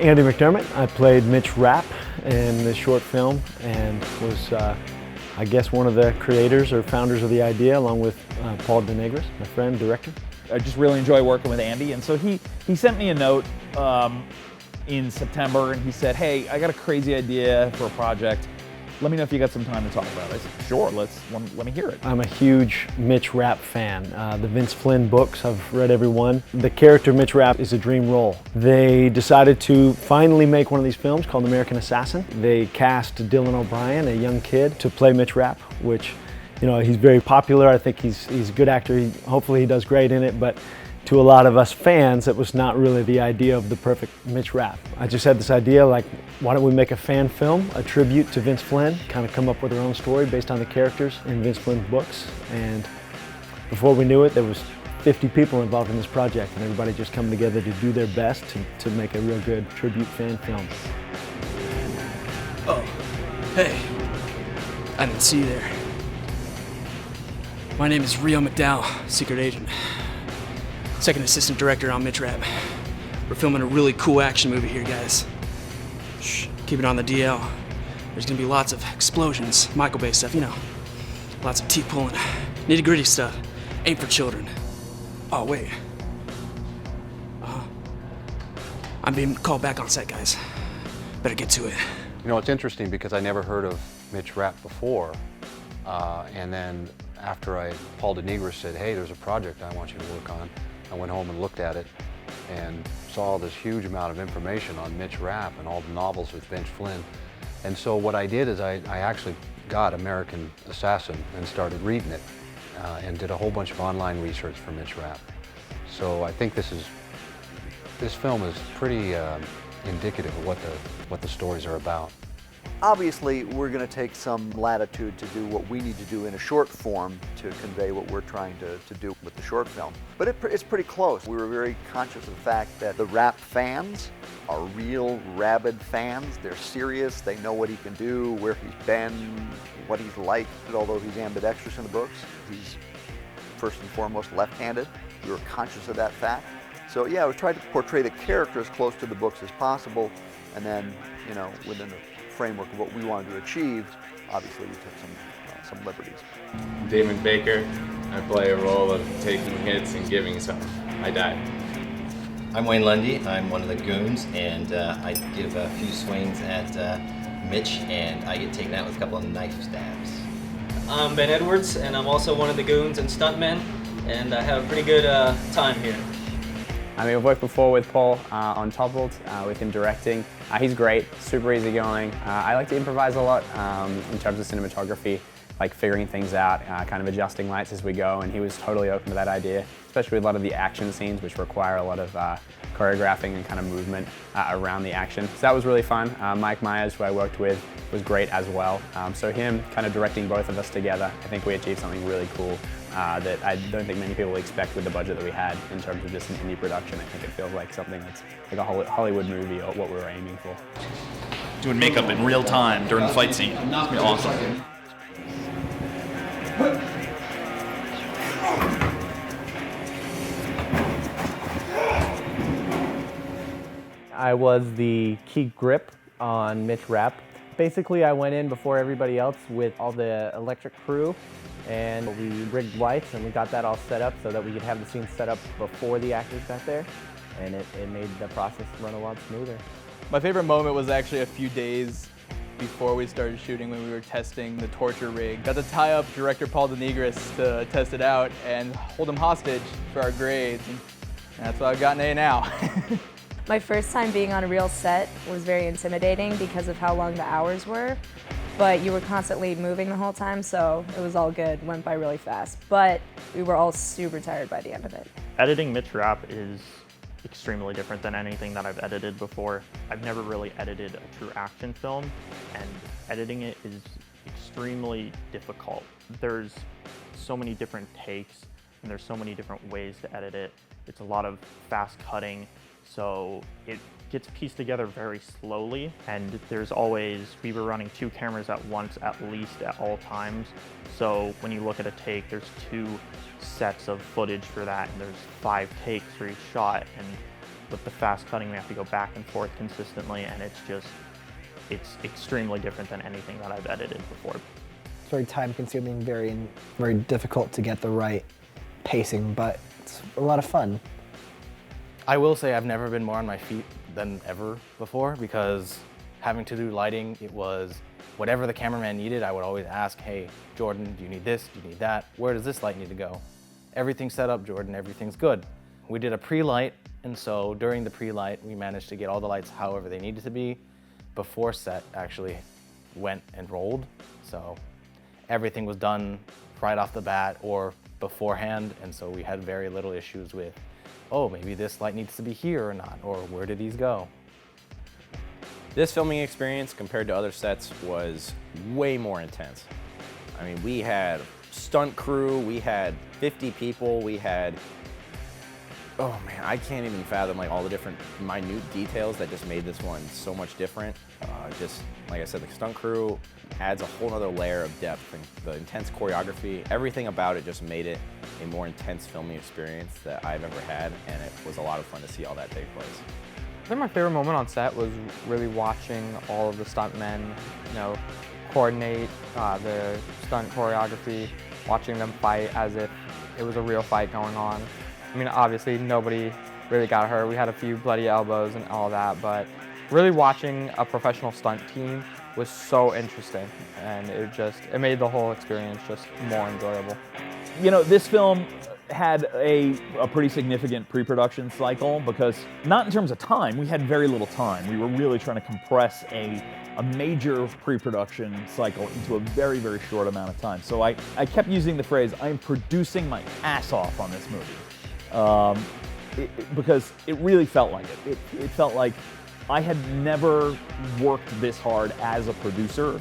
Andy McDermott. I played Mitch Rapp in this short film and was, I guess, one of the creators or founders of the idea, along with Paul Denegris, my friend, director. I just really enjoy working with Andy, and so he sent me a note in September, and he said, hey, I got a crazy idea for a project. Let me know if you got some time to talk about it. I said, sure, let me hear it. I'm a huge Mitch Rapp fan. The Vince Flynn books, I've read every one. The character Mitch Rapp is a dream role. They decided to finally make one of these films called American Assassin. They cast Dylan O'Brien, a young kid, to play Mitch Rapp, which, you know, he's very popular. I think he's a good actor. Hopefully he does great in it, but to a lot of us fans, it was not really the idea of the perfect Mitch Rapp. I just had this idea, like, why don't we make a fan film, a tribute to Vince Flynn, kind of come up with our own story based on the characters in Vince Flynn's books. And before we knew it, there was 50 people involved in this project, and everybody just coming together to do their best to make a real good tribute fan film. Oh, hey, I didn't see you there. My name is Rio McDowell, secret agent. Second assistant director on Mitch Rapp. We're filming a really cool action movie here, guys. Shh, keep it on the DL. There's gonna be lots of explosions, Michael Bay stuff, you know. Lots of teeth pulling, nitty-gritty stuff. Ain't for children. Oh, wait. I'm being called back on set, guys. Better get to it. You know, it's interesting because I never heard of Mitch Rapp before. And then after Paul Denegris said, hey, there's a project I want you to work on, I went home and looked at it and saw this huge amount of information on Mitch Rapp and all the novels with Vince Flynn. And so what I did is I actually got American Assassin and started reading it and did a whole bunch of online research for Mitch Rapp. So I think this film is pretty indicative of what the stories are about. Obviously, we're going to take some latitude to do what we need to do in a short form to convey what we're trying to do with the short film. But it's pretty close. We were very conscious of the fact that the Rapp fans are real rabid fans. They're serious. They know what he can do, where he's been, what he's like. Although he's ambidextrous in the books, he's first and foremost left-handed. We were conscious of that fact. So yeah, we tried to portray the character as close to the books as possible, and then, you know, within the framework of what we wanted to achieve, obviously we took some liberties. Damon Baker. I play a role of taking hits and giving some. I died. I'm Wayne Lundy. I'm one of the goons, and I give a few swings at Mitch, and I get taken out with a couple of knife stabs. I'm Ben Edwards, and I'm also one of the goons and stuntmen, and I have a pretty good time here. I mean, I've worked before with Paul on Toppled, with him directing. He's great, super easygoing. I like to improvise a lot in terms of cinematography, like figuring things out, kind of adjusting lights as we go, and he was totally open to that idea, especially with a lot of the action scenes, which require a lot of choreographing and kind of movement around the action. So that was really fun. Mike Myers, who I worked with, was great as well. So him kind of directing both of us together, I think we achieved something really cool that I don't think many people expect with the budget that we had in terms of just an indie production. I think it feels like something that's like a Hollywood movie or what we were aiming for. Doing makeup in real time during the fight scene. It's gonna be awesome. I was the key grip on Mitch Rapp. Basically, I went in before everybody else with all the electric crew, and we rigged lights and we got that all set up so that we could have the scene set up before the actors got there, and it made the process run a lot smoother. My favorite moment was actually a few days before we started shooting when we were testing the torture rig. Got to tie up director Paul Denegris to test it out and hold him hostage for our grades, and that's why I've got an A now. My first time being on a real set was very intimidating because of how long the hours were, but you were constantly moving the whole time, so it was all good, went by really fast. But we were all super tired by the end of it. Editing Mitch Rapp is extremely different than anything that I've edited before. I've never really edited a true action film, and editing it is extremely difficult. There's so many different takes, and there's so many different ways to edit it. It's a lot of fast cutting, so it gets pieced together very slowly, and we were running 2 cameras at once at least at all times. So when you look at a take, there's 2 sets of footage for that, and there's 5 takes for each shot, and With the fast cutting, we have to go back and forth consistently, and it's extremely different than anything that I've edited before. It's very time-consuming, very difficult to get the right pacing, but it's a lot of fun. I will say I've never been more on my feet than ever before, because having to do lighting, it was whatever the cameraman needed, I would always ask, hey, Jordan, do you need this? Do you need that? Where does this light need to go? Everything's set up, Jordan, everything's good. We did a pre-light, and so during the pre-light, we managed to get all the lights however they needed to be before set actually went and rolled. So everything was done right off the bat or beforehand, and so we had very little issues with, oh, maybe this light needs to be here or not, or where did these go? This filming experience compared to other sets was way more intense. I mean, we had stunt crew, we had 50 people, we had, oh man, I can't even fathom like all the different minute details that just made this one so much different. Just like I said, the stunt crew adds a whole other layer of depth, and the intense choreography, everything about it just made it a more intense filming experience that I've ever had, and it was a lot of fun to see all that take place. I think my favorite moment on set was really watching all of the stuntmen, coordinate the stunt choreography, watching them fight as if it was a real fight going on. I mean, obviously nobody really got hurt. We had a few bloody elbows and all that, but really watching a professional stunt team was so interesting, and it made the whole experience just more enjoyable. You know, this film had a pretty significant pre-production cycle because, not in terms of time, we had very little time. We were really trying to compress a major pre-production cycle into a very, very short amount of time. So I kept using the phrase, I'm producing my ass off on this movie. Because it really felt like it. It felt like I had never worked this hard as a producer,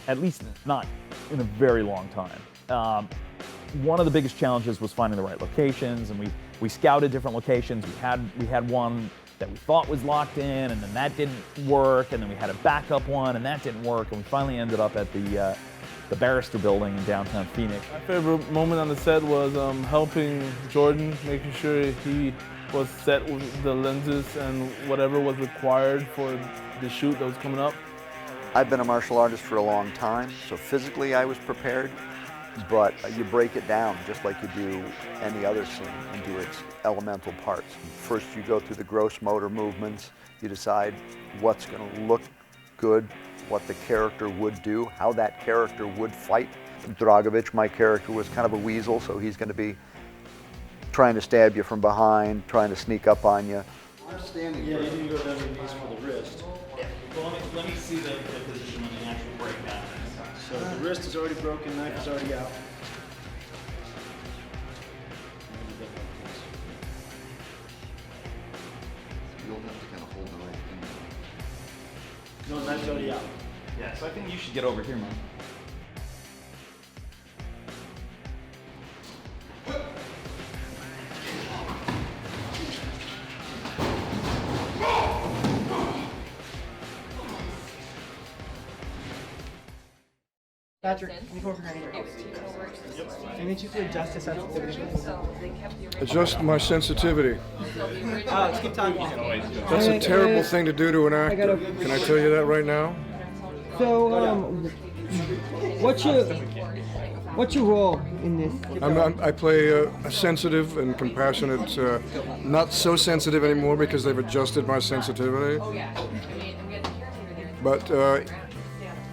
at least not in a very long time. One of the biggest challenges was finding the right locations, and we scouted different locations. We had one that we thought was locked in, and then that didn't work, and then we had a backup one, and that didn't work, and we finally ended up at the Barrister Building in downtown Phoenix. My favorite moment on the set was helping Jordan, making sure he was set with the lenses and whatever was required for the shoot that was coming up. I've been a martial artist for a long time, so physically I was prepared. But you break it down just like you do any other scene into its elemental parts. First you go through the gross motor movements, you decide what's going to look good, what the character would do, how that character would fight. Dragovich, my character, was kind of a weasel, so he's going to be trying to stab you from behind, trying to sneak up on you. You're standing. Yeah, you need to go down your knees for the wrist. Well, let me see the position when the actual breakdown. So the wrist is already broken, knife is already out. You'll have to kind of hold the knife in. No, knife's already out. Yeah, so I think you should get over here, man. Patrick, can you go over here? I need you to adjust the sensitivity. Adjust my sensitivity. Let's keep talking. That's a terrible thing to do to an actor. Can I tell you that right now? So, what's your role in this? I play a sensitive and compassionate, not so sensitive anymore because they've adjusted my sensitivity. But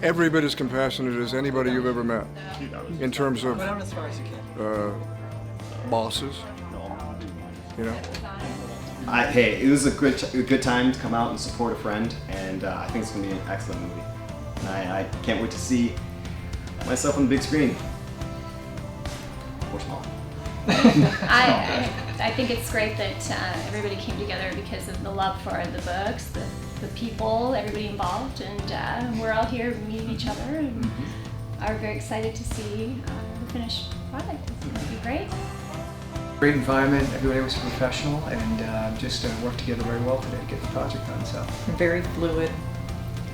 every bit as compassionate as anybody you've ever met in terms of bosses, Hey, it was a good time to come out and support a friend, and I think it's going to be an excellent movie. And I can't wait to see myself on the big screen. Or small. I think it's great that everybody came together because of the love for the books, the people, everybody involved, and we're all here meeting each other and are very excited to see the finished product. It's going to be great. Great environment, everybody was professional, and just worked together very well today to get the project done. So very fluid,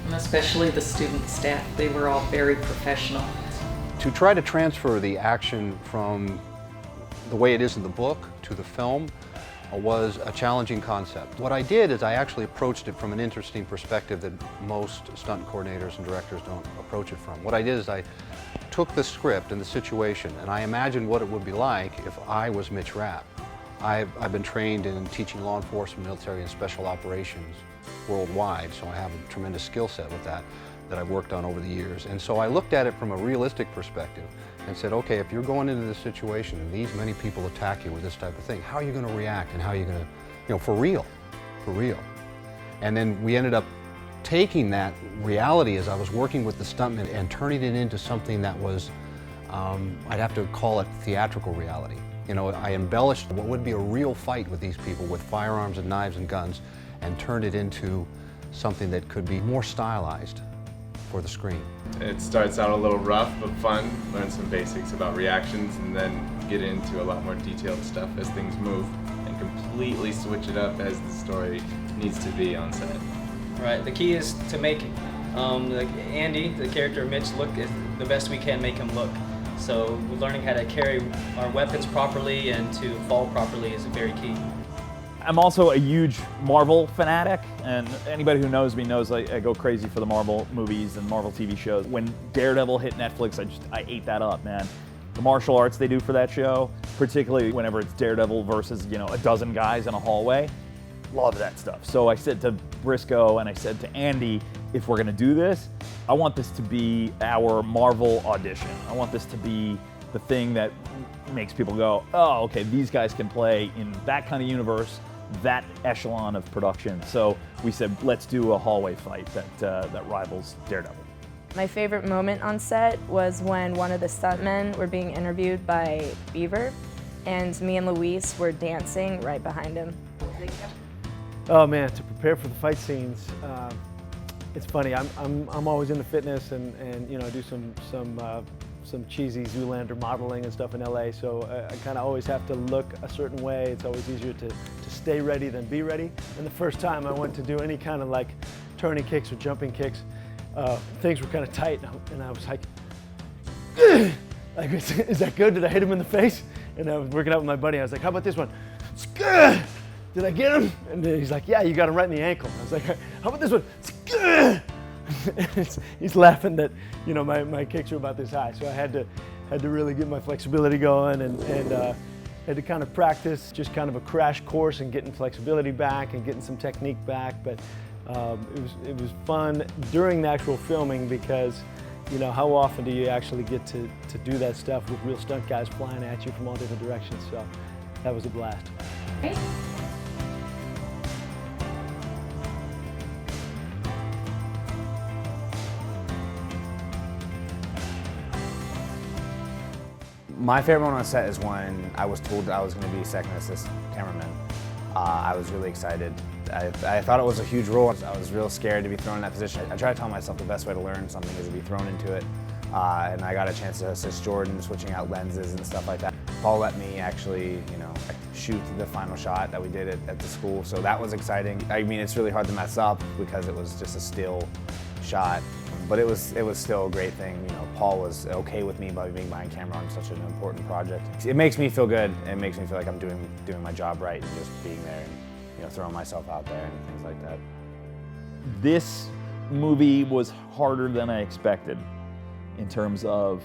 and especially the student staff. They were all very professional. To try to transfer the action from the way it is in the book to the film, was a challenging concept. What I did is I actually approached it from an interesting perspective that most stunt coordinators and directors don't approach it from. What I did is I took the script and the situation and I imagined what it would be like if I was Mitch Rapp. I've been trained in teaching law enforcement, military, and special operations worldwide, so I have a tremendous skill set with that I've worked on over the years. And so I looked at it from a realistic perspective and said, okay, if you're going into this situation and these many people attack you with this type of thing, how are you going to react and how are you going to, you know, for real. And then we ended up taking that reality as I was working with the stuntmen and turning it into something that was, I'd have to call it theatrical reality. You know, I embellished what would be a real fight with these people with firearms and knives and guns and turned it into something that could be more stylized for the screen. It starts out a little rough but fun, learn some basics about reactions and then get into a lot more detailed stuff as things move and completely switch it up as the story needs to be on set. Right, the key is to make Andy, the character of Mitch, look the best we can make him look. So learning how to carry our weapons properly and to fall properly is very key. I'm also a huge Marvel fanatic, and anybody who knows me knows I go crazy for the Marvel movies and Marvel TV shows. When Daredevil hit Netflix, I ate that up, man. The martial arts they do for that show, particularly whenever it's Daredevil versus, you know, a dozen guys in a hallway, love that stuff. So I said to Briscoe and I said to Andy, if we're gonna do this, I want this to be our Marvel audition. I want this to be the thing that makes people go, oh, okay, these guys can play in that kind of universe, that echelon of production. So we said, let's do a hallway fight that rivals Daredevil. My favorite moment on set was when one of the stuntmen were being interviewed by Beaver, and me and Luis were dancing right behind him. Oh man, to prepare for the fight scenes, it's funny. I'm always into fitness and you know, I do some cheesy Zoolander modeling and stuff in LA, so I kind of always have to look a certain way. It's always easier to stay ready than be ready. And the first time I went to do any kind of like turning kicks or jumping kicks, things were kind of tight, and I was like, is that good? Did I hit him in the face? And I was working out with my buddy. I was like, how about this one? Did I get him? And then he's like, yeah, you got him right in the ankle. I was like, how about this one? He's laughing that, you know, my kicks are about this high, so I had to really get my flexibility going and had to kind of practice just kind of a crash course and getting flexibility back and getting some technique back. But it was fun during the actual filming because, you know, how often do you actually get to do that stuff with real stunt guys flying at you from all different directions? So that was a blast. Great. My favorite one on set is when I was told that I was going to be second assist cameraman. I was really excited. I thought it was a huge role. I was real scared to be thrown in that position. I try to tell myself the best way to learn something is to be thrown into it. And I got a chance to assist Jordan switching out lenses and stuff like that. Paul let me actually, you know, shoot the final shot that we did at the school, so that was exciting. I mean, it's really hard to mess up because it was just a still shot, but it was still a great thing. You know, Paul was okay with me being behind camera on such an important project. It makes me feel good. It makes me feel like I'm doing my job right and just being there and, you know, throwing myself out there and things like that. This movie was harder than I expected in terms of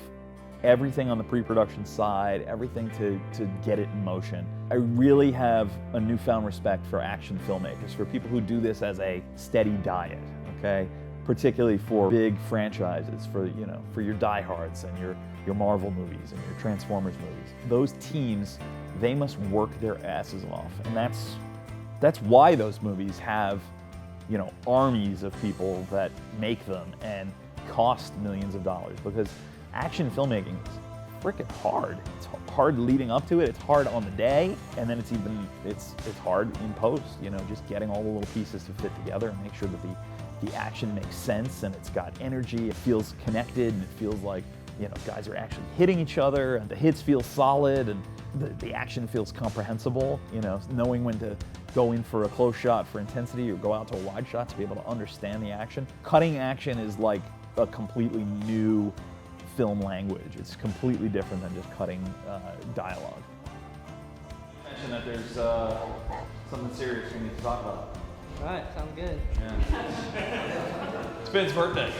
everything on the pre-production side, everything to get it in motion. I really have a newfound respect for action filmmakers, for people who do this as a steady diet, okay? Particularly for big franchises, for, you know, for your diehards and your Marvel movies and your Transformers movies. Those teams, they must work their asses off, and that's why those movies have, you know, armies of people that make them and cost millions of dollars, because action filmmaking is freaking hard. It's hard leading up to it, it's hard on the day, and then it's hard in post, you know, just getting all the little pieces to fit together and make sure that the action makes sense and it's got energy, it feels connected, and it feels like, you know, guys are actually hitting each other and the hits feel solid and the action feels comprehensible, you know, knowing when to go in for a close shot for intensity or go out to a wide shot to be able to understand the action. Cutting action is like a completely new film language. It's completely different than just cutting dialogue. mention that there's something serious we need to talk about. All right, sounds good. Yeah. It's Ben's birthday.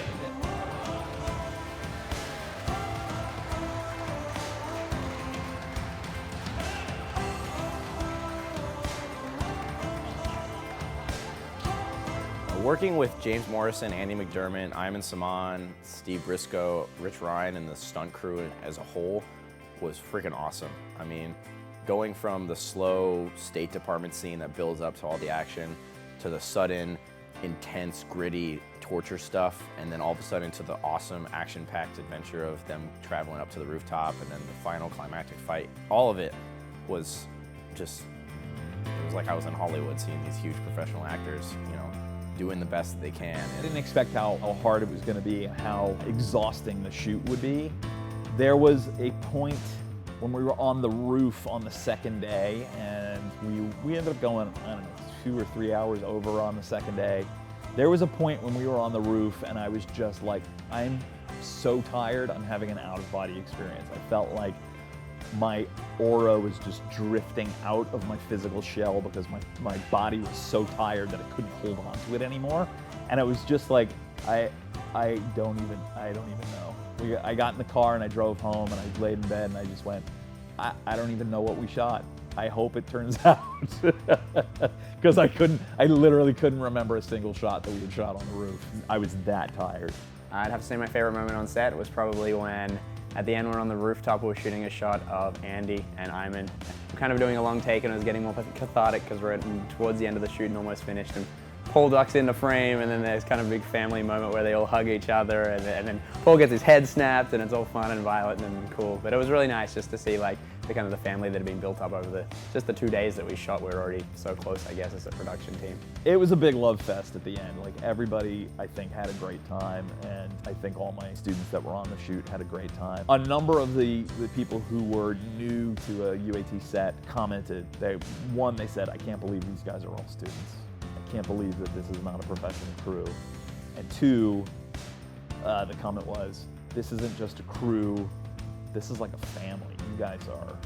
Working with James Morrison, Andy McDermott, Iman Saman, Steve Briscoe, Rich Ryan, and the stunt crew as a whole was freaking awesome. I mean, going from the slow State Department scene that builds up to all the action, to the sudden, intense, gritty torture stuff, and then all of a sudden to the awesome action-packed adventure of them traveling up to the rooftop, and then the final climactic fight. All of it was just, it was like I was in Hollywood seeing these huge professional actors, you know, doing the best that they can. I didn't expect how hard it was going to be and how exhausting the shoot would be. There was a point when we were on the roof on the second day, and we ended up going, I don't know, 2 or 3 hours over on the second day. There was a point when we were on the roof and I was just like, I'm so tired, I'm having an out-of-body experience. I felt like my aura was just drifting out of my physical shell because my body was so tired that I couldn't hold on to it anymore. And it was just like, I don't even know. I got in the car and I drove home and I laid in bed and I just went, I don't even know what we shot. I hope it turns out. Because I literally couldn't remember a single shot that we had shot on the roof. I was that tired. I'd have to say my favorite moment on set was probably when at the end, when we're on the rooftop, we were shooting a shot of Andy and Iman. We're kind of doing a long take and it was getting more cathartic because we're towards the end of the shoot and almost finished. And Paul ducks into frame and then there's kind of a big family moment where they all hug each other and then Paul gets his head snapped and it's all fun and violent and cool. But it was really nice just to see like the kind of the family that had been built up over just the 2 days that we shot. We were already so close, I guess, as a production team. It was a big love fest at the end. Like everybody, I think, had a great time, and I think all my students that were on the shoot had a great time. A number of the people who were new to a UAT set commented. They said, I can't believe these guys are all students. I can't believe that this is not a professional crew. And 2, the comment was, this isn't just a crew, this is like a family. You guys are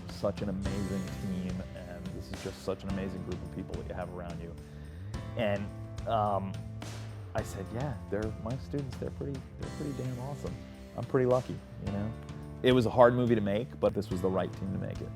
such an amazing team, and this is just such an amazing group of people that you have around you. And I said, yeah, they're my students. They're pretty damn awesome. I'm pretty lucky, you know. It was a hard movie to make, but this was the right team to make it.